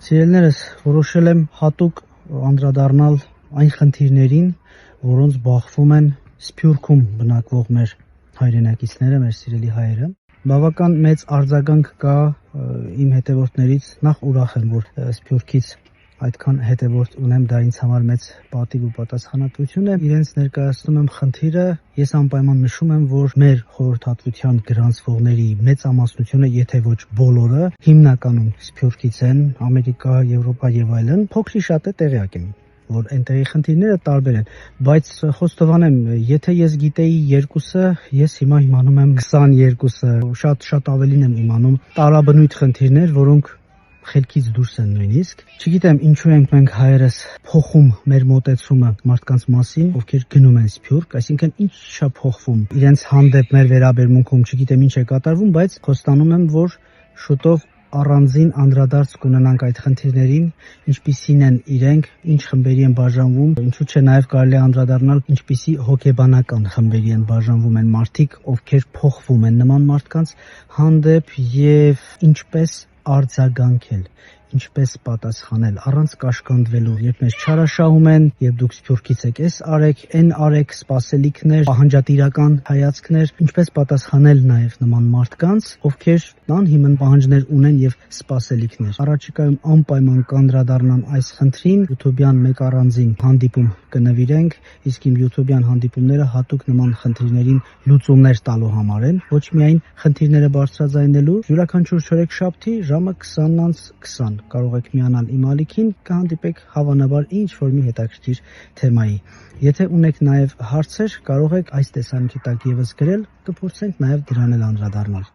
Սիրելիներս, որոշել եմ հատուկ անդրադառնալ այն խնդիրներին, որոնց բախվում են Սփյուռքում բնակվող մեր հայրենակիցները, մեր սիրելի հայերը։ Բավական մեծ արձագանք կա իմ հետևորդներից, նախ ուրախ եմ, որ Սփյուռքից այդքան հետևորդ ունեմ, դա ինձ համար մեծ պատիվ ու պատասխանատվություն է։ Իրենց ներկայացնում եմ խնդիրը, ես անպայման նշում եմ, որ մեր խորհրդատվության գրանցվողների մեծամասնությունը, եթե ոչ բոլորը, հիմնականում Սփյուռքից են, Ամերիկա, Եվրոպա եւ այլն, փոքրի շատ է տեղյակ եմ, որ այնտեղի խնդիրները տարբեր են, բայց խոստովանեմ, եթե ես գիտեի երկուսը, ես հիմա իմանում եմ 22-ը, շատ ավելին եմ իմանում տարաբնույթ խնդիրներ, որոնք խելքից դուրս են նույնիսկ։ Չգիտեմ ինչու ենք մենք հայերս փոխում մեր մոտեցումը մարդկանց մասին, ովքեր գնում են Սփյուռք, այսինքն ինչ է փոխվում իրենց հանդեպ մեր վերաբերմունքում, չգիտեմ ինչ է կատարվում, բայց խոստանում եմ, որ շուտով առանձին անդրադարձ կունենանք այդ խնդիրներին, ինչպիսին են իրենք, ինչ խմբերի են բաժանվում, ինչու՞ չէ նաև կարելի է անդրադառնալ ինչպիսի հոգեբանական խմբերի են բաժանվում են մարդիկ, ովքեր փոխվում են նման մարդկանց հանդեպ եւ ինչպես արձագանքել, ինչպես պատասխանել առանց կաշկանդվելու, երբ մեզ չարաշահում են, երբ դուք Սփյուռքից եք, էս արեք, այն արեք, սպասելիքներ, պահանջատիրական հայացքներ, ինչպես պատասխանել նաև նման մարդկանց, ովքեր անհիմն պահանջներ ունեն եւ սպասելիքներ։ Առաջիկայում անպայման կանդրադառնամ այս խնդրին, YouTube-յան մեկ առանձին հանդիպում կնվիրենք, իսկ իմ YouTube-յան հանդիպումները հատուկ նման խնդիրներին լուծումներ տալու համար են, ոչ միայն խնդիրները բարձրաձայնելու։ Յուրաքանչյուր չորեքշաբթի ժամը 20:20 կարող եք միանալ իմ ալիքին, կհանդիպեք հավանաբար ինչ-որ մի հետաքրքիր թեմայի։ Եթե ունեք նաև հարցեր, կարող եք այս տեսանյութի տակ եւս գրել, կփորձենք նաև դրան էլ անդրադառնալ։